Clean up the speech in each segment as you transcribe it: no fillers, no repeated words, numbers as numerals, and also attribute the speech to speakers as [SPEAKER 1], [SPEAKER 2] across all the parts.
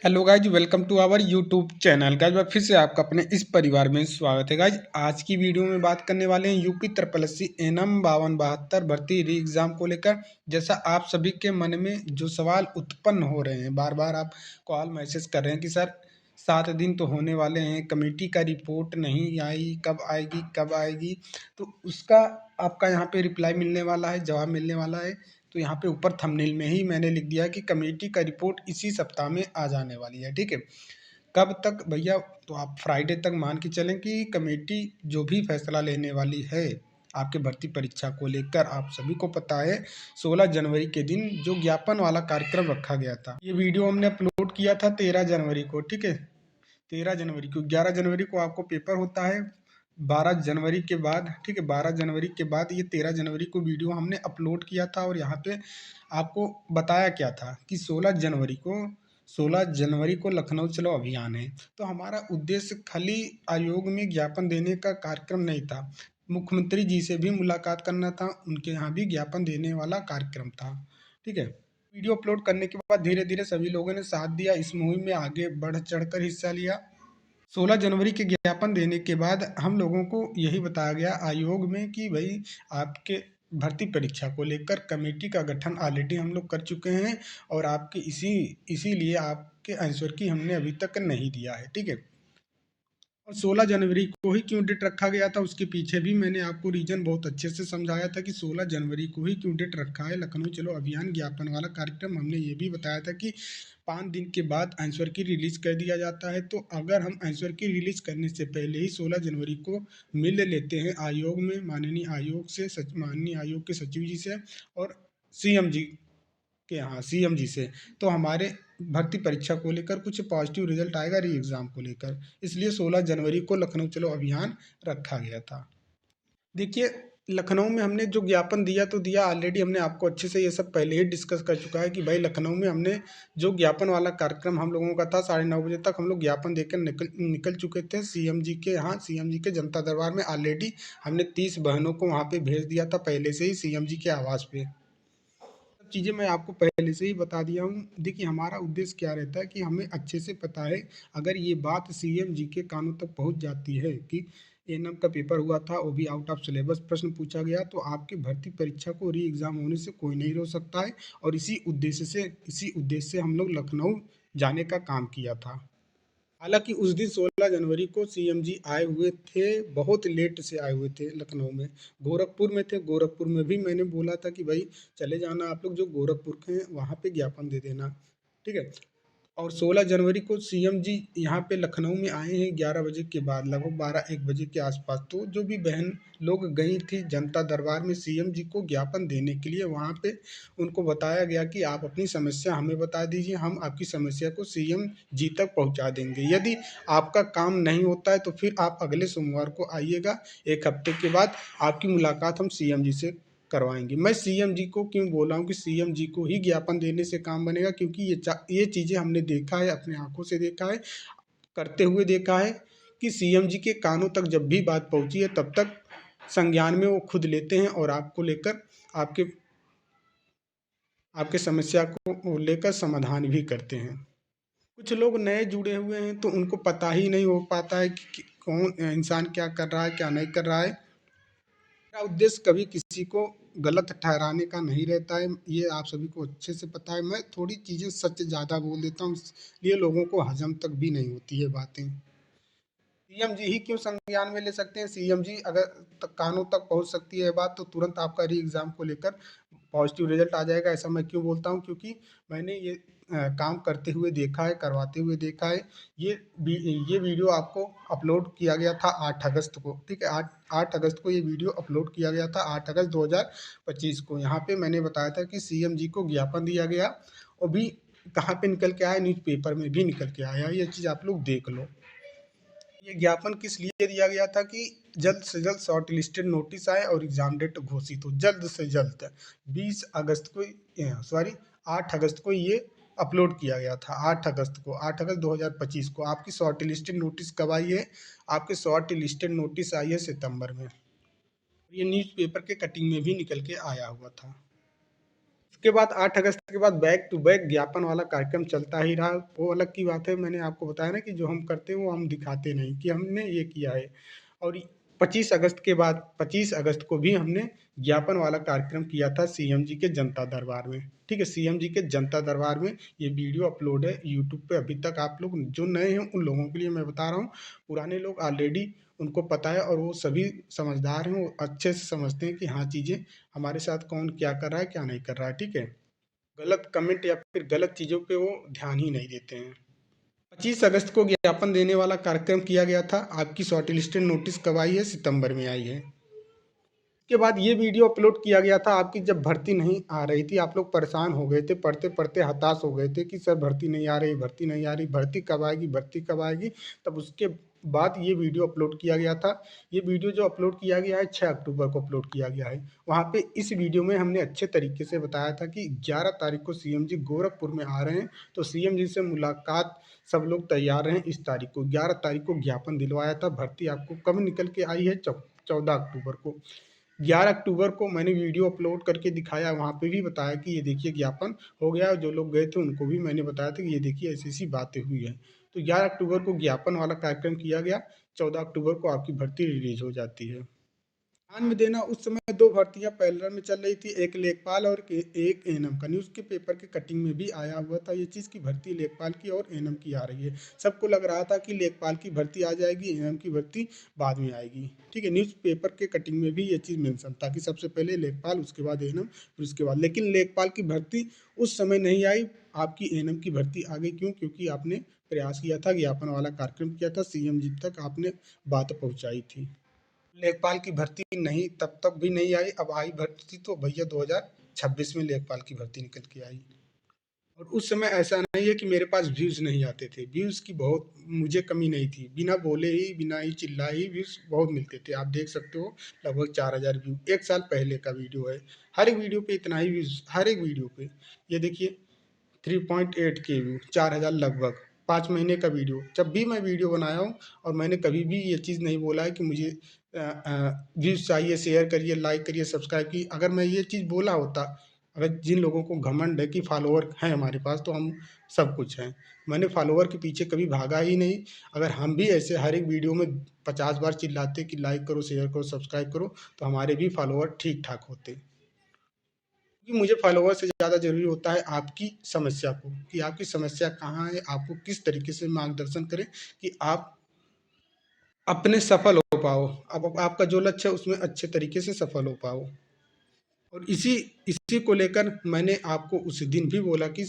[SPEAKER 1] Hello guys, welcome to our YouTube channel. Guys फिर से आपका अपने इस परिवार में स्वागत है। गाइज आज की वीडियो में बात करने वाले हैं यूपी SSC एनएम 5272 भर्ती री एग्जाम को लेकर। जैसा आप सभी के मन में जो सवाल उत्पन्न हो रहे हैं, बार बार आप कॉल मैसेज कर रहे हैं कि सर 7 दिन तो होने वाले हैं, कमेटी का रिपोर्ट नहीं आई, कब आएगी। तो उसका आपका यहाँ पे रिप्लाई मिलने वाला है, जवाब मिलने वाला है। तो यहाँ पे ऊपर थंबनेल में ही मैंने लिख दिया कि कमेटी का रिपोर्ट इसी सप्ताह में आ जाने वाली है। ठीक है, कब तक भैया? तो आप फ्राइडे तक मान के चलें कि कमेटी जो भी फैसला लेने वाली है आपके भर्ती परीक्षा को लेकर। आप सभी को पता है 16 जनवरी के दिन जो ज्ञापन वाला कार्यक्रम रखा गया था, ये वीडियो हमने अपलोड किया था 13 जनवरी को। ठीक है, 13 जनवरी को, 11 जनवरी को आपको पेपर होता है, 12 जनवरी के बाद। ठीक है, 12 जनवरी के बाद ये 13 जनवरी को वीडियो हमने अपलोड किया था। और यहाँ पे आपको बताया क्या था कि 16 जनवरी को लखनऊ चलो अभियान है। तो हमारा उद्देश्य खाली आयोग में ज्ञापन देने का कार्यक्रम नहीं था, मुख्यमंत्री जी से भी मुलाकात करना था, उनके यहाँ भी ज्ञापन देने वाला कार्यक्रम था। ठीक है, वीडियो अपलोड करने के बाद धीरे धीरे सभी लोगों ने साथ दिया, इस मुहिम में आगे बढ़ चढ़कर हिस्सा लिया। 16 जनवरी के ज्ञापन देने के बाद हम लोगों को यही बताया गया आयोग में कि भाई आपके भर्ती परीक्षा को लेकर कमेटी का गठन ऑलरेडी हम लोग कर चुके हैं, और आपके इसीलिए आपके आंसर की हमने अभी तक नहीं दिया है। ठीक है, और 16 जनवरी को ही क्यों डेट रखा गया था उसके पीछे भी मैंने आपको रीजन बहुत अच्छे से समझाया था कि 16 जनवरी को ही क्यों डेट रखा है। लखनऊ चलो अभियान ज्ञापन वाला कार्यक्रम हमने ये भी बताया था कि 5 दिन के बाद आंसर की रिलीज कर दिया जाता है। तो अगर हम आंसर की रिलीज करने से पहले ही 16 जनवरी को मिल लेते हैं आयोग में, माननीय आयोग के सचिव जी से और सीएम जी के यहाँ, सीएम जी से, तो हमारे भर्ती परीक्षा को लेकर कुछ पॉजिटिव रिजल्ट आएगा री एग्ज़ाम को लेकर। इसलिए 16 जनवरी को लखनऊ चलो अभियान रखा गया था। देखिए, लखनऊ में हमने जो ज्ञापन दिया तो दिया ऑलरेडी, हमने आपको अच्छे से ये सब पहले ही डिस्कस कर चुका है कि भाई लखनऊ में हमने जो ज्ञापन वाला कार्यक्रम हम लोगों का था, 9:30 बजे तक हम लोग ज्ञापन देकर निकल चुके थे सीएम जी के यहाँ। सीएम जी के जनता दरबार में ऑलरेडी हमने 30 बहनों को वहाँ पे भेज दिया था पहले से ही सीएम जी के आवास पे। चीज़ें मैं आपको पहले से ही बता दिया हूँ। देखिए, हमारा उद्देश्य क्या रहता है कि हमें अच्छे से पता है, अगर ये बात सीएम जी के कानों तक पहुँच जाती है कि एनएम का पेपर हुआ था, वो भी आउट ऑफ सिलेबस प्रश्न पूछा गया, तो आपकी भर्ती परीक्षा को री एग्ज़ाम होने से कोई नहीं रोक सकता है। और इसी उद्देश्य से हम लोग लखनऊ जाने का काम किया था। हालांकि उस दिन 16 जनवरी को सीएम जी आए हुए थे, बहुत लेट से आए हुए थे लखनऊ में, गोरखपुर में थे। गोरखपुर में भी मैंने बोला था कि भाई चले जाना आप लोग जो गोरखपुर के हैं वहाँ पे ज्ञापन दे देना। ठीक है, और 16 जनवरी को सीएम जी यहाँ पे लखनऊ में आए हैं 11 बजे के बाद, लगभग 12-1 बजे के आसपास। तो जो भी बहन लोग गई थी जनता दरबार में सीएम जी को ज्ञापन देने के लिए, वहाँ पे उनको बताया गया कि आप अपनी समस्या हमें बता दीजिए, हम आपकी समस्या को सीएम जी तक पहुँचा देंगे। यदि आपका काम नहीं होता है तो फिर आप अगले सोमवार को आइएगा, 1 हफ्ते के बाद आपकी मुलाकात हम सीएम जी से करवाएंगे। मैं सीएम जी को क्यों बोला हूँ कि सीएम जी को ही ज्ञापन देने से काम बनेगा, क्योंकि ये चीज़ें हमने देखा है, अपने आंखों से देखा है, करते हुए देखा है कि सीएम जी के कानों तक जब भी बात पहुंची है तब तक संज्ञान में वो खुद लेते हैं और आपको लेकर आपके आपके समस्या को लेकर समाधान भी करते हैं। कुछ लोग नए जुड़े हुए हैं तो उनको पता ही नहीं हो पाता है कि कौन इंसान क्या कर रहा है, क्या नहीं कर रहा है। मेरा उद्देश्य कभी किसी को गलत ठहराने का नहीं रहता है, ये आप सभी को अच्छे से पता है। मैं थोड़ी चीज़ें सच ज़्यादा बोल देता हूँ, इसलिए लोगों को हजम तक भी नहीं होती है बातें। सीएम जी ही क्यों संज्ञान में ले सकते हैं? सीएम जी अगर कानों तक पहुंच सकती है बात, तो तुरंत आपका री एग्ज़ाम को लेकर पॉजिटिव रिजल्ट आ जाएगा। ऐसा मैं क्यों बोलता हूँ? क्योंकि मैंने ये काम करते हुए देखा है, करवाते हुए देखा है। ये वीडियो आपको अपलोड किया गया था 8 अगस्त को। ठीक है, 8 अगस्त को ये वीडियो अपलोड किया गया था, 8 अगस्त 2025 को। यहाँ पे मैंने बताया था कि सीएम जी को ज्ञापन दिया गया, और भी कहाँ पे निकल के आया, न्यूज़पेपर में भी निकल के आया। ये चीज़ आप लोग देख लो। ये ज्ञापन किस लिए दिया गया था कि जल्द से जल्द शॉर्ट लिस्टेड नोटिस आए और एग्जाम डेट घोषित हो, जल्द से जल्द। 20 अगस्त को, सॉरी 8 अगस्त को ये अपलोड किया गया था। 8 अगस्त को, 8 अगस्त 2025 को आपकी शॉर्ट लिस्टेड नोटिस कब आई है? आपकी शॉर्ट लिस्टेड नोटिस आई है सितंबर में। ये न्यूज़पेपर के कटिंग में भी निकल के आया हुआ था। उसके बाद 8 अगस्त के बाद बैक टू बैक ज्ञापन वाला कार्यक्रम चलता ही रहा। वो अलग की बात है, मैंने आपको बताया ना कि जो हम करते हैं वो हम दिखाते नहीं कि हमने ये किया है। और 25 अगस्त के बाद 25 अगस्त को भी हमने ज्ञापन वाला कार्यक्रम किया था सीएम जी के जनता दरबार में। ठीक है, सीएम जी के जनता दरबार में ये वीडियो अपलोड है यूट्यूब पे। अभी तक आप लोग जो नए हैं उन लोगों के लिए मैं बता रहा हूँ, पुराने लोग ऑलरेडी उनको पता है और वो सभी समझदार हैं, वो अच्छे से समझते हैं कि हाँ चीज़ें हमारे साथ कौन क्या कर रहा है क्या नहीं कर रहा है। ठीक है, गलत कमेंट या फिर गलत चीज़ों पे वो ध्यान ही नहीं देते हैं। 25 अगस्त को ज्ञापन देने वाला कार्यक्रम किया गया था। आपकी शॉर्ट लिस्टेड नोटिस कब आई है? सितंबर में आई है। के बाद ये वीडियो अपलोड किया गया था आपकी जब भर्ती नहीं आ रही थी। आप लोग परेशान हो गए थे, पढ़ते पढ़ते हताश हो गए थे कि सर भर्ती नहीं आ रही, भर्ती नहीं आ रही, भर्ती कब आएगी, भर्ती कब आएगी। तब उसके बाद ये वीडियो अपलोड किया गया था। ये वीडियो जो अपलोड किया गया है 6 अक्टूबर को अपलोड किया गया है। वहाँ पे इस वीडियो में हमने अच्छे तरीके से बताया था कि 11 तारीख को सीएम जी गोरखपुर में आ रहे हैं, तो सीएम जी से मुलाकात सब लोग तैयार रहें। इस तारीख को 11 तारीख को ज्ञापन दिलवाया था। भर्ती आपको कब निकल के आई है? 14 अक्टूबर को। 11 अक्टूबर को मैंने वीडियो अपलोड करके दिखाया, वहाँ पे भी बताया कि ये देखिए ज्ञापन हो गया। जो लोग गए थे उनको भी मैंने बताया था कि ये देखिए ऐसी ऐसी बातें हुई हैं। तो 11 अक्टूबर को ज्ञापन वाला कार्यक्रम किया गया। 14 अक्टूबर को आपकी भर्ती रिलीज हो जाती है। ध्यान में देना, उस समय दो भर्तियां पैरेलल में चल रही थी, एक लेखपाल और एक एएनएम का। न्यूज़ के पेपर के कटिंग में भी आया हुआ था ये चीज़ की भर्ती लेखपाल की और एएनएम की आ रही है। सबको लग रहा था कि लेखपाल की भर्ती आ जाएगी, एएनएम की भर्ती बाद में आएगी। ठीक है, न्यूज़ पेपर के कटिंग में भी ये चीज़ मेंशन था कि सबसे पहले लेखपाल, उसके बाद एएनएम, फिर उसके बाद। लेकिन लेखपाल की भर्ती उस समय नहीं आई, आपकी एएनएम की भर्ती आ गई। क्यों? क्योंकि आपने प्रयास किया था, ज्ञापन वाला कार्यक्रम किया था, सीएम जी तक आपने बात पहुँचाई थी। लेखपाल की भर्ती नहीं तब तक भी नहीं आई, अब आई भर्ती तो भैया 2026 में लेखपाल की भर्ती निकल के आई। और उस समय ऐसा नहीं है कि मेरे पास व्यूज़ नहीं आते थे, व्यूज़ की बहुत मुझे कमी नहीं थी। बिना बोले ही, बिना ही चिल्लाए ही व्यूज़ बहुत मिलते थे। आप देख सकते हो लगभग 4000 व्यू, एक साल पहले का वीडियो है। हर एक वीडियो पे इतना ही व्यूज़, हर एक वीडियो पे। ये देखिए 3.8 के व्यू, 4000 लगभग। 5 महीने का वीडियो, जब भी मैं वीडियो बनाया हूँ और मैंने कभी भी ये चीज़ नहीं बोला है कि मुझे व्यूज़ चाहिए, शेयर करिए, लाइक करिए, सब्सक्राइब की। अगर मैं ये चीज़ बोला होता, अगर जिन लोगों को घमंड है कि फॉलोअर हैं हमारे पास तो हम सब कुछ हैं, मैंने फॉलोअर के पीछे कभी भागा ही नहीं। अगर हम भी ऐसे हर एक वीडियो में 50 बार चिल्लाते कि लाइक करो, शेयर करो, सब्सक्राइब करो, तो हमारे भी फॉलोअर ठीक ठाक होते। क्योंकि मुझे फॉलोवर से ज़्यादा ज़रूरी होता है आपकी समस्या को, कि आपकी समस्या कहाँ है, आपको किस तरीके से मार्गदर्शन करें कि आप अपने सफल हो पाओ। अब आपका जो लक्ष्य है उसमें अच्छे तरीके से सफल हो पाओ। और इसी इसी को लेकर मैंने आपको उस दिन भी बोला कि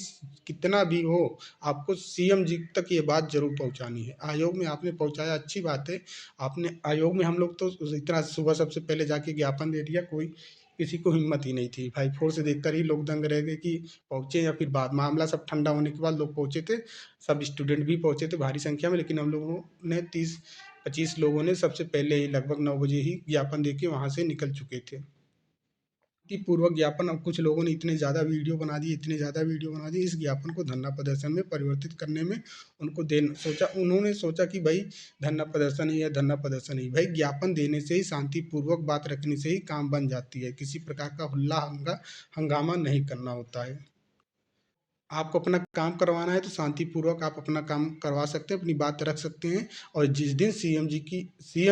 [SPEAKER 1] कितना भी हो, आपको सीएम जी तक ये बात ज़रूर पहुंचानी है। आयोग में आपने पहुंचाया, अच्छी बात है। आपने आयोग में, हम लोग तो इतना सुबह सबसे पहले जाके ज्ञापन दे दिया, कोई किसी को हिम्मत ही नहीं थी भाई। फोर्स देखकर ही लोग दंग रह गए कि पहुंचे या फिर बाद मामला सब ठंडा होने के बाद लोग पहुंचे थे। सब स्टूडेंट भी पहुंचे थे भारी संख्या में, लेकिन हम लोगों ने 30-25 लोगों ने सबसे पहले ही लगभग 9 बजे ही ज्ञापन दे के वहाँ से निकल चुके थे। पूर्वक ज्ञापन, अब कुछ लोगों ने इतने ज़्यादा वीडियो बना दिए, इतने ज़्यादा वीडियो बना दिए, इस ज्ञापन को धरना प्रदर्शन में परिवर्तित करने में उनको देन सोचा, उन्होंने सोचा कि भाई धरना प्रदर्शन ही है, धरना प्रदर्शन ही। भाई ज्ञापन देने से ही, शांतिपूर्वक बात रखने से ही काम बन जाती है। किसी प्रकार का हुल्ला हंगामा नहीं करना होता है। आपको अपना काम करवाना है तो शांतिपूर्वक आप अपना काम करवा सकते हैं, अपनी बात रख सकते हैं। और जिस दिन सीएम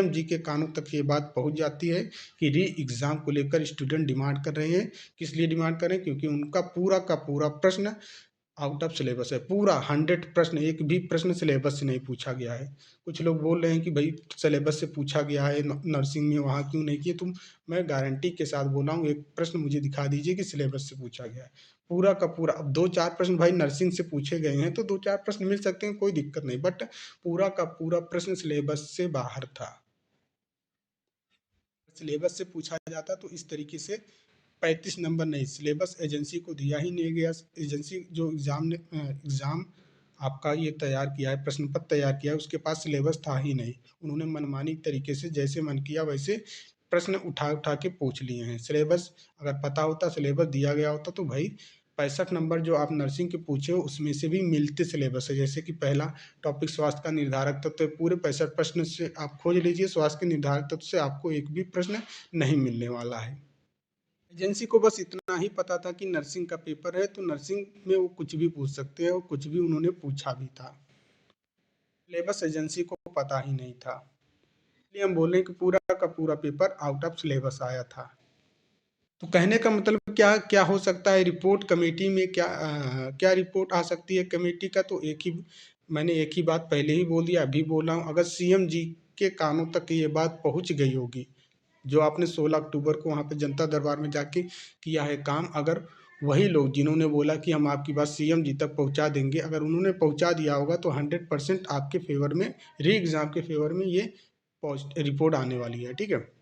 [SPEAKER 1] जी के कानों तक ये बात पहुंच जाती है कि री एग्ज़ाम को लेकर स्टूडेंट डिमांड कर रहे हैं, किस लिए डिमांड कर रहे हैं? क्योंकि उनका पूरा का पूरा प्रश्न आउट ऑफ सिलेबस है। पूरा 100 प्रश्न, एक भी प्रश्न सिलेबस से नहीं पूछा गया है। कुछ लोग बोल रहे हैं कि भाई सिलेबस से पूछा गया है नर्सिंग में, वहाँ क्यों नहीं किए तुम? मैं गारंटी के साथ बोल रहा हूँ, एक प्रश्न मुझे दिखा दीजिए कि सिलेबस से पूछा गया है। पूरा का पूरा। अब 2-4 प्रश्न भाई नर्सिंग से पूछे गए हैं तो 2-4 प्रश्न मिल सकते हैं, कोई दिक्कत नहीं, बट पूरा का पूरा प्रश्न सिलेबस से बाहर था। सिलेबस से पूछा जाता तो इस तरीके से 35 नंबर नहीं, सिलेबस एजेंसी को दिया ही नहीं गया। एजेंसी जो एग्ज़ाम आपका ये तैयार किया है, प्रश्न पत्र तैयार किया है, उसके पास सिलेबस था ही नहीं। उन्होंने मनमानी तरीके से जैसे मन किया वैसे प्रश्न उठा उठा के पूछ लिए हैं। सिलेबस अगर पता होता, सिलेबस दिया गया होता तो भाई 65 नंबर जो आप नर्सिंग के पूछे हो उसमें से भी मिलते सिलेबस है। जैसे कि पहला टॉपिक स्वास्थ्य का निर्धारक तत्व, तो पूरे 65 प्रश्न से आप खोज लीजिए, स्वास्थ्य के निर्धारक तत्व से आपको एक भी प्रश्न नहीं मिलने वाला है। एजेंसी को बस इतना इतना ही पता था कि नर्सिंग का पेपर है, तो नर्सिंग में वो कुछ भी पूछ सकते हैं और कुछ भी उन्होंने पूछा भी था। सिलेबस एजेंसी को पता ही नहीं था, इसलिए हम बोलें कि पूरा का पूरा पेपर आउट ऑफ सिलेबस आया था। तो कहने का मतलब क्या क्या हो सकता है रिपोर्ट कमेटी में, क्या रिपोर्ट आ सकती है कमेटी का, तो मैंने एक ही बात पहले ही बोल दिया, अभी बोल रहा हूँ। अगर सीएम जी के कानों तक ये बात पहुंच गई होगी, जो आपने 16 अक्टूबर को वहाँ पे जनता दरबार में जाके किया है काम, अगर वही लोग जिन्होंने बोला कि हम आपकी बात सीएम जी तक पहुँचा देंगे, अगर उन्होंने पहुँचा दिया होगा तो 100% आपके फेवर में, री एग्ज़ाम के फेवर में ये रिपोर्ट आने वाली है। ठीक है।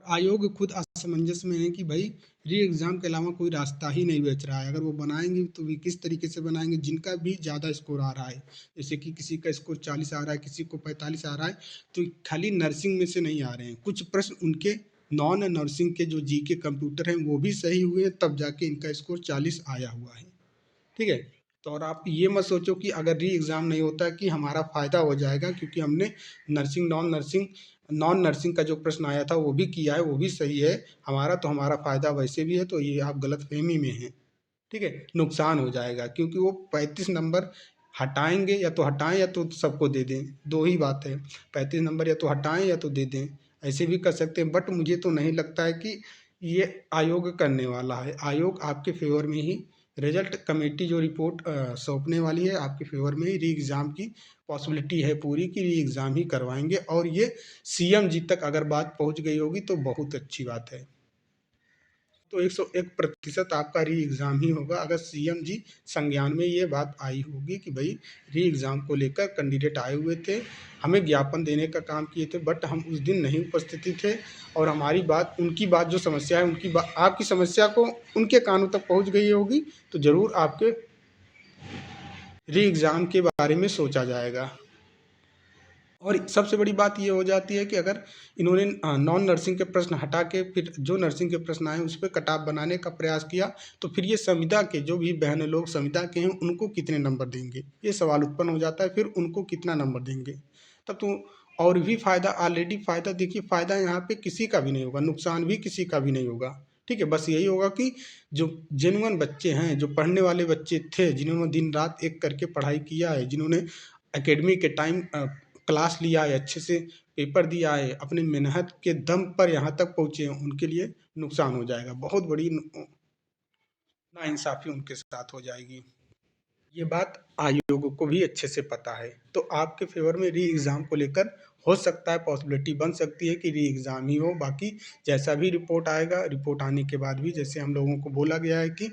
[SPEAKER 1] आयोग खुद असमंजस में है कि भाई री एग्ज़ाम के अलावा कोई रास्ता ही नहीं बच रहा है। अगर वो बनाएंगे तो भी किस तरीके से बनाएंगे, जिनका भी ज़्यादा स्कोर आ रहा है, जैसे कि किसी का स्कोर 40 आ रहा है, किसी को 45 आ रहा है, तो खाली नर्सिंग में से नहीं आ रहे हैं, कुछ प्रश्न उनके नॉन नर्सिंग के जो जी के कंप्यूटर हैं वो भी सही हुए, तब जाके इनका स्कोर 40 आया हुआ है। ठीक है। तो और आप ये मत सोचो कि अगर री एग्ज़ाम नहीं होता कि हमारा फ़ायदा हो जाएगा, क्योंकि हमने नॉन नर्सिंग का जो प्रश्न आया था वो भी किया है, वो भी सही है हमारा, तो हमारा फ़ायदा वैसे भी है, तो ये आप गलतफहमी में हैं। ठीक है। नुकसान हो जाएगा, क्योंकि वो 35 नंबर हटाएंगे, या तो हटाएं या तो सबको दे दें, दो ही बात है। 35 नंबर या तो हटाएं या तो दे दें, ऐसे भी कर सकते हैं, बट मुझे तो नहीं लगता है कि ये आयोग करने वाला है। आयोग आपके फेवर में ही रिजल्ट कमेटी जो रिपोर्ट सौंपने वाली है, आपके फेवर में ही री एग्ज़ाम की पॉसिबिलिटी है पूरी, कि री एग्ज़ाम ही करवाएंगे, और ये सीएम जी तक अगर बात पहुंच गई होगी तो बहुत अच्छी बात है। तो 101% आपका री एग्ज़ाम ही होगा, अगर सीएम जी संज्ञान में ये बात आई होगी कि भाई री एग्ज़ाम को लेकर कैंडिडेट आए हुए थे, हमें ज्ञापन देने का काम किए थे, बट हम उस दिन नहीं उपस्थित थे, और हमारी बात, उनकी बात जो समस्या है, उनकी बात, आपकी समस्या को उनके कानों तक पहुंच गई होगी, तो ज़रूर आपके री एग्ज़ाम के बारे में सोचा जाएगा। और सबसे बड़ी बात ये हो जाती है कि अगर इन्होंने नॉन नर्सिंग के प्रश्न हटा के फिर जो नर्सिंग के प्रश्न आए उस पर कटाव बनाने का प्रयास किया, तो फिर ये संविदा के जो भी बहन लोग संविदा के हैं उनको कितने नंबर देंगे, ये सवाल उत्पन्न हो जाता है, फिर उनको कितना नंबर देंगे। तब तो और भी फ़ायदा, ऑलरेडी फ़ायदा देखिए, फ़ायदा यहाँ पे किसी का भी नहीं होगा, नुकसान भी किसी का भी नहीं होगा। ठीक है। बस यही होगा कि जो जेन्युइन बच्चे हैं, जो पढ़ने वाले बच्चे थे, जिन्होंने दिन रात एक करके पढ़ाई किया है, जिन्होंने एकेडमी के टाइम क्लास लिया है, अच्छे से पेपर दिया है, अपनी मेहनत के दम पर यहाँ तक पहुँचे हैं, उनके लिए नुकसान हो जाएगा, बहुत बड़ी नाइंसाफ़ी उनके साथ हो जाएगी। ये बात आयोग को भी अच्छे से पता है, तो आपके फेवर में री एग्ज़ाम को लेकर हो सकता है, पॉसिबिलिटी बन सकती है कि री एग्ज़ाम ही हो। बाकी जैसा भी रिपोर्ट आएगा, रिपोर्ट आने के बाद भी जैसे हम लोगों को बोला गया है कि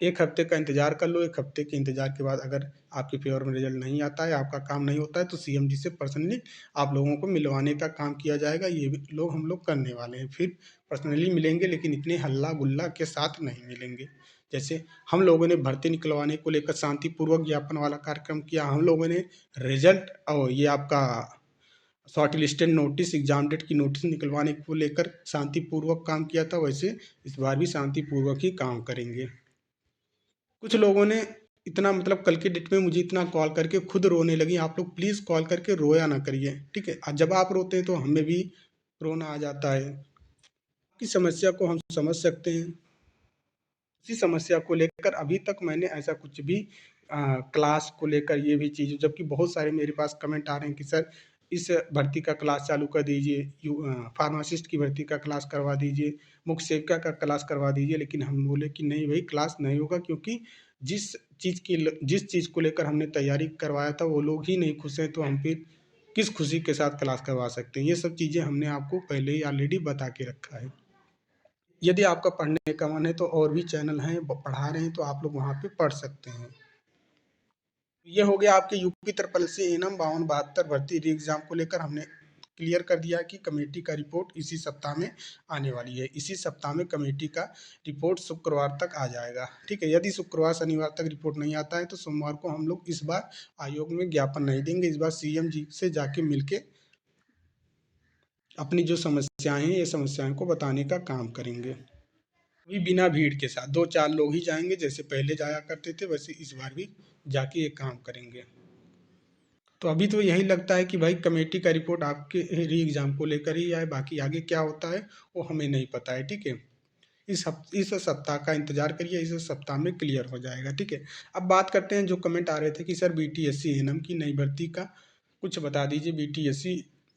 [SPEAKER 1] 1 हफ्ते का इंतज़ार कर लो, 1 हफ्ते के इंतज़ार के बाद अगर आपके फेवर में रिजल्ट नहीं आता है, आपका काम नहीं होता है, तो सीएम जी से पर्सनली आप लोगों को मिलवाने का काम किया जाएगा। ये भी लोग हम लोग करने वाले हैं, फिर पर्सनली मिलेंगे, लेकिन इतने हल्ला गुल्ला के साथ नहीं मिलेंगे। जैसे हम लोगों ने भर्ती निकलवाने को लेकर शांतिपूर्वक ज्ञापन वाला कार्यक्रम किया, हम लोगों ने रिजल्ट और ये आपका shortlisted notice, exam date की नोटिस निकलवाने को लेकर शांतिपूर्वक काम किया था, वैसे इस बार भी शांतिपूर्वक ही काम करेंगे। कुछ लोगों ने इतना, मतलब कल के डेट में मुझे इतना कॉल करके खुद रोने लगी, आप लोग प्लीज़ कॉल करके रोया ना करिए। ठीक है। जब आप रोते हैं तो हमें भी रोना आ जाता है। कि समस्या को हम समझ सकते हैं, इसी समस्या को लेकर अभी तक मैंने ऐसा कुछ भी क्लास को लेकर ये भी चीज़, जबकि बहुत सारे मेरे पास कमेंट आ रहे हैं कि सर इस भर्ती का क्लास चालू कर दीजिए, फार्मासिस्ट की भर्ती का क्लास करवा दीजिए, मुख्य सेविका का क्लास करवा दीजिए, लेकिन हम बोले कि नहीं भाई, क्लास नहीं होगा, क्योंकि जिस चीज़ को लेकर हमने तैयारी करवाया था वो लोग ही नहीं खुश हैं, तो हम फिर किस खुशी के साथ क्लास करवा सकते हैं। ये सब चीज़ें हमने आपको पहले ही ऑलरेडी बता के रखा है। यदि आपका पढ़ने का मन है तो और भी चैनल हैं, पढ़ा रहे हैं, तो आप लोग वहाँ पे पढ़ सकते हैं। ये हो गया आपके यूपी ट्रिपल सी एनम 5272 भर्ती री एग्जाम को लेकर हमने क्लियर कर दिया कि कमेटी का रिपोर्ट इसी सप्ताह में आने वाली है। इसी सप्ताह में कमेटी का रिपोर्ट शुक्रवार तक आ जाएगा। ठीक है। यदि शुक्रवार शनिवार तक रिपोर्ट नहीं आता है तो सोमवार को हम लोग इस बार आयोग में ज्ञापन नहीं देंगे, इस बार सीएम जी से जाके मिलके अपनी जो समस्याएं हैं, ये समस्याओं को बताने का काम करेंगे। भी बिना भीड़ के साथ 2-4 लोग ही जाएंगे, जैसे पहले जाया करते थे वैसे इस बार भी जाके ये काम करेंगे। तो अभी तो यही लगता है कि भाई कमेटी का रिपोर्ट आपके री एग्ज़ाम को लेकर ही आए, बाकी आगे क्या होता है वो हमें नहीं पता है। ठीक है। इस सप्ताह का इंतजार करिए, इस सप्ताह में क्लियर हो जाएगा, ठीक है। अब बात करते हैं, जो कमेंट आ रहे थे कि सर बीटीएससी एएनएम की नई भर्ती का कुछ बता दीजिए, बीटीएससी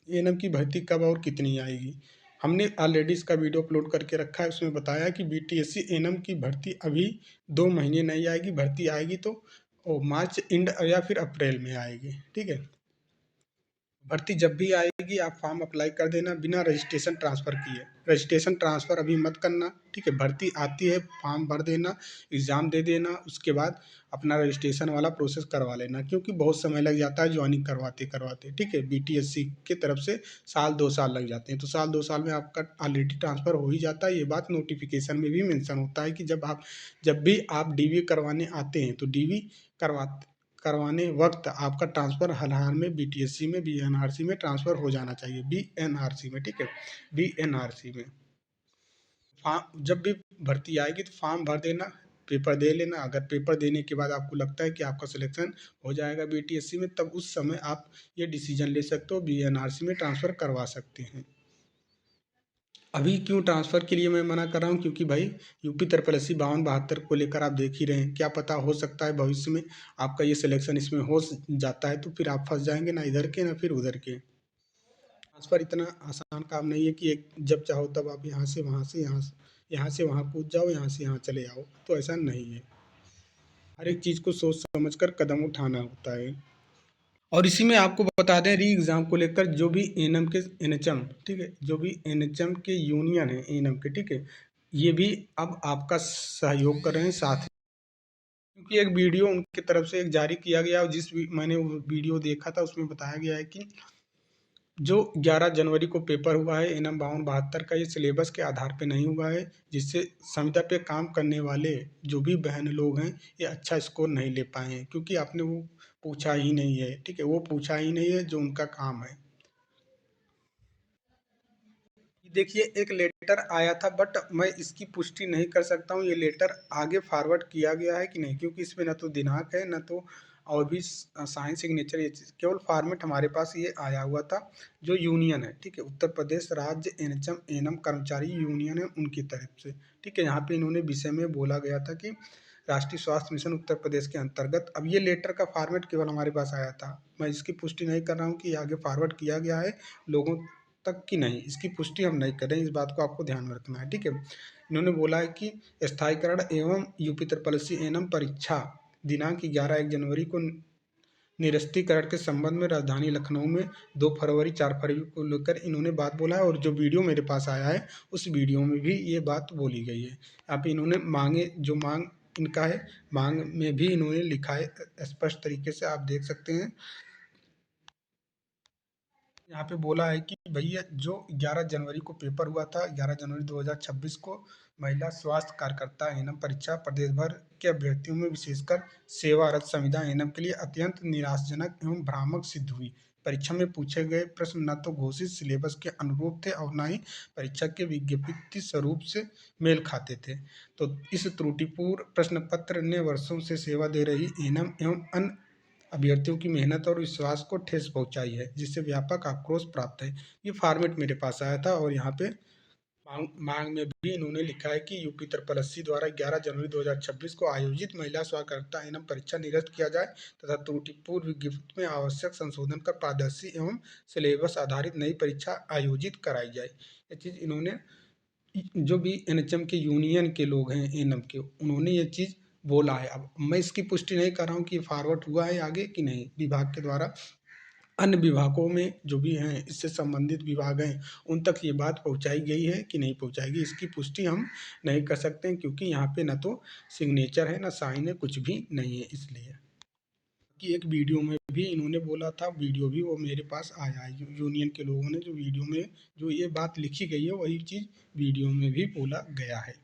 [SPEAKER 1] एएनएम की भर्ती कब और कितनी आएगी। हमने ऑलरेडी इसका वीडियो अपलोड करके रखा है, उसमें बताया कि बीटीएससी एएनएम की भर्ती अभी 2 महीने नहीं आएगी, भर्ती आएगी तो मार्च एंड या फिर अप्रैल में आएगी, ठीक है। भर्ती जब भी आएगी आप फॉर्म अप्लाई कर देना बिना रजिस्ट्रेशन ट्रांसफ़र किए। रजिस्ट्रेशन ट्रांसफ़र अभी मत करना, ठीक है। भर्ती आती है, फॉर्म भर देना, एग्ज़ाम दे देना, उसके बाद अपना रजिस्ट्रेशन वाला प्रोसेस करवा लेना, क्योंकि बहुत समय लग जाता है ज्वाइनिंग करवाते करवाते, ठीक है। बीटीएससी की तरफ से साल 2 साल लग जाते हैं, तो साल 2 साल में आपका ऑलरेडी ट्रांसफ़र हो ही जाता है। ये बात नोटिफिकेशन में भी मेंशन होता है कि जब भी आप डीवी करवाने आते हैं तो डीवी करवा करवाने वक्त आपका ट्रांसफ़र हाल में बीटीएससी में बीएनआरसी में ट्रांसफ़र हो जाना चाहिए, बीएनआरसी में, ठीक है, बीएनआरसी में। फॉर्म जब भी भर्ती आएगी तो फॉर्म भर देना, पेपर दे लेना। अगर पेपर देने के बाद आपको लगता है कि आपका सिलेक्शन हो जाएगा बीटीएससी में, तब उस समय आप ये डिसीजन ले सकते हो, बीएनआरसी में ट्रांसफ़र करवा सकते हैं। अभी क्यों ट्रांसफ़र के लिए मैं मना कर रहा हूँ, क्योंकि भाई यूपी ट्रिपल बावन बहत्तर को लेकर आप देख ही रहे हैं, क्या पता हो सकता है भविष्य में आपका ये सिलेक्शन इसमें हो जाता है तो फिर आप फंस जाएंगे, ना इधर के ना फिर उधर के। ट्रांसफ़र इतना आसान काम नहीं है कि एक जब चाहो तब आप यहाँ से वहाँ से यहाँ से वहाँ कूद जाओ, यहाँ से यहाँ चले आओ, तो ऐसा नहीं है। हर एक चीज़ को सोच समझ कर कदम उठाना होता है। और इसी में आपको बता दें, री एग्ज़ाम को लेकर जो भी एएनएम के एनएचएम, ठीक है, जो भी एनएचएम के यूनियन है एएनएम के, ठीक है, ये भी अब आपका सहयोग कर रहे हैं साथ, क्योंकि एक वीडियो उनकी तरफ से एक जारी किया गया और मैंने वो वीडियो देखा था, उसमें बताया गया है कि जो 11 जनवरी को पेपर हुआ है एएनएम 5272 का, ये सिलेबस के आधार पे नहीं हुआ है, जिससे संविदा पे काम करने वाले जो भी बहन लोग हैं ये अच्छा स्कोर नहीं ले पाए हैं, क्योंकि आपने वो पूछा ही नहीं है, ठीक है, वो पूछा ही नहीं है जो उनका काम है। देखिए एक लेटर आया था, बट मैं इसकी पुष्टि नहीं कर सकता हूँ ये लेटर आगे फॉरवर्ड किया गया है कि नहीं, क्योंकि इसमें ना तो दिनांक है ना तो और भी साइन सिग्नेचर, ये चीज़ केवल फॉर्मेट हमारे पास ये आया हुआ था। जो यूनियन है, ठीक है, उत्तर प्रदेश राज्य एनएचएम एएनएम कर्मचारी यूनियन है उनकी तरफ से, ठीक है। यहाँ पे इन्होंने विषय में बोला गया था कि राष्ट्रीय स्वास्थ्य मिशन उत्तर प्रदेश के अंतर्गत, अब ये लेटर का फॉर्मेट केवल हमारे पास आया था, मैं इसकी पुष्टि नहीं कर रहा हूँ कि आगे फॉरवर्ड किया गया है लोगों तक कि नहीं, इसकी पुष्टि हम नहीं करें, इस बात को आपको ध्यान में रखना है, ठीक है। इन्होंने बोला है कि स्थायीकरण एवं यूपी त्रिपलसी एनम परीक्षा दिनांक 11 जनवरी को निरस्तीकरण के संबंध में राजधानी लखनऊ में 2 फरवरी 4 फरवरी को लेकर इन्होंने बात बोला है, और जो वीडियो मेरे पास आया है उस वीडियो में भी ये बात बोली गई है। यहाँ पे इन्होंने मांग इनका है, मांग में भी इन्होंने लिखा है स्पष्ट तरीके से, आप देख सकते हैं। यहाँ पे बोला है कि भैया जो 11 जनवरी को पेपर हुआ था, 11 जनवरी 2026 को महिला स्वास्थ्य कार्यकर्ता एनम परीक्षा प्रदेश भर के अभ्यर्थियों में विशेषकर सेवारत संविदा एनम के लिए अत्यंत निराशाजनक एवं भ्रामक सिद्ध हुई। परीक्षा में पूछे गए प्रश्न न तो घोषित सिलेबस के अनुरूप थे और न ही परीक्षा के विज्ञप्ति स्वरूप से मेल खाते थे। तो इस त्रुटिपूर्ण प्रश्न पत्र ने वर्षों से सेवा दे रही एनम एवं अन्य अभ्यर्थियों की मेहनत और विश्वास को ठेस पहुंचाई है, जिससे व्यापक आक्रोश प्राप्त है। ये फॉर्मेट मेरे पास आया था, और यहाँ पे मांग में भी इन्होंने लिखा है कि यूपी त्रिपलसी द्वारा 11 जनवरी 2026 को आयोजित महिला स्वास्थ्यकर्ता एवं परीक्षा निरस्त किया जाए तथा त्रुटिपूर्ण विज्ञप्ति में आवश्यक संशोधन कर पारदर्शी एवं सिलेबस आधारित नई परीक्षा आयोजित कराई जाए। ये चीज़ इन्होंने, जो भी एनएचएम के यूनियन के लोग हैं एनएम के, उन्होंने ये चीज़ बोला है। अब मैं इसकी पुष्टि नहीं कर रहा हूँ कि फॉरवर्ड हुआ है आगे कि नहीं विभाग के द्वारा, अन्य विभागों में जो भी हैं इससे संबंधित विभाग हैं उन तक ये बात पहुंचाई गई है कि नहीं पहुंचाएगी, इसकी पुष्टि हम नहीं कर सकते हैं, क्योंकि यहाँ पे ना तो सिग्नेचर है ना साइन है, कुछ भी नहीं है। इसलिए कि एक वीडियो में भी इन्होंने बोला था, वीडियो भी वो मेरे पास आया है, यूनियन के लोगों ने जो वीडियो में जो ये बात लिखी गई है वही चीज़ वीडियो में भी बोला गया है।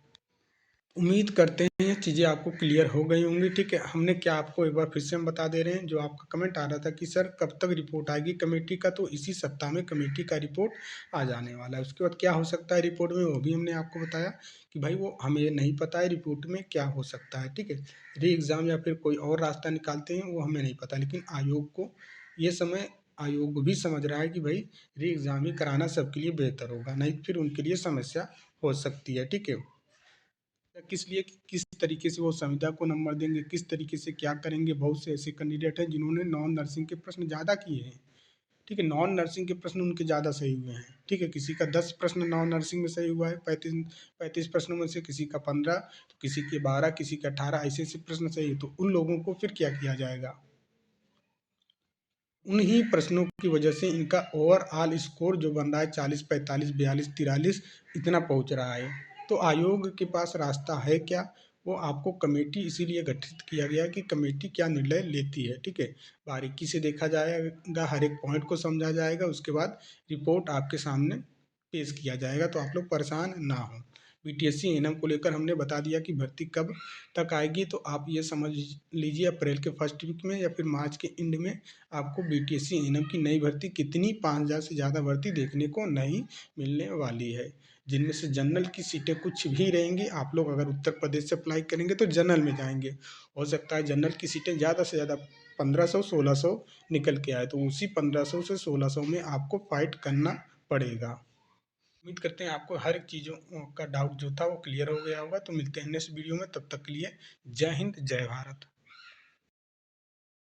[SPEAKER 1] उम्मीद करते हैं ये चीज़ें आपको क्लियर हो गई होंगी, ठीक है। हमने क्या आपको एक बार फिर से हम बता दे रहे हैं, जो आपका कमेंट आ रहा था कि सर कब तक रिपोर्ट आएगी कमेटी का, तो इसी सप्ताह में कमेटी का रिपोर्ट आ जाने वाला है। उसके बाद क्या हो सकता है रिपोर्ट में, वो भी हमने आपको बताया कि भाई वो हमें नहीं पता है रिपोर्ट में क्या हो सकता है, ठीक है। री एग्ज़ाम या फिर कोई और रास्ता निकालते हैं वो हमें नहीं पता, लेकिन आयोग को ये समय, आयोग भी समझ रहा है कि भाई री एग्ज़ाम ही कराना सबके लिए बेहतर होगा, नहीं फिर उनके लिए समस्या हो सकती है, ठीक है। या किस लिए, किस तरीके से वो संविदा को नंबर देंगे, किस तरीके से क्या करेंगे। बहुत से ऐसे कैंडिडेट हैं जिन्होंने नॉन नर्सिंग के प्रश्न ज़्यादा किए हैं, ठीक है, नॉन नर्सिंग के प्रश्न उनके ज़्यादा सही हुए हैं, ठीक है। किसी का 10 प्रश्न नॉन नर्सिंग में सही हुआ है, 35 प्रश्नों में से किसी का 15, तो किसी के 12, किसी के 18, ऐसे ऐसे प्रश्न सही है। तो उन लोगों को फिर क्या किया जाएगा, उन्हीं प्रश्नों की वजह से इनका ओवरऑल स्कोर जो बन रहा है 40, 45, 42, 43 इतना पहुंच रहा है। तो आयोग के पास रास्ता है क्या, वो आपको कमेटी इसीलिए गठित किया गया कि कमेटी क्या निर्णय लेती है, ठीक है। बारीकी से देखा जाएगा, हर एक पॉइंट को समझा जाएगा, उसके बाद रिपोर्ट आपके सामने पेश किया जाएगा, तो आप लोग परेशान ना हो। बीटीएससी एनएम को लेकर हमने बता दिया कि भर्ती कब तक आएगी, तो आप ये समझ लीजिए अप्रैल के फर्स्ट वीक में या फिर मार्च के एंड में आपको बीटीएससी एनएम की नई भर्ती कितनी 5,000 से ज़्यादा भर्ती देखने को नहीं मिलने वाली है, जिनमें से जनरल की सीटें कुछ भी रहेंगी। आप लोग अगर उत्तर प्रदेश से अप्लाई करेंगे तो जनरल में जाएंगे, हो सकता है जनरल की सीटें ज़्यादा से ज़्यादा 1500 1600 निकल के आए, तो उसी 1500 से 1600 में आपको फाइट करना पड़ेगा। उम्मीद करते हैं आपको हर एक चीज़ों का डाउट जो था वो क्लियर हो गया होगा। तो मिलते हैं नेक्स्ट वीडियो में, तब तक के लिए जय हिंद, जय भारत।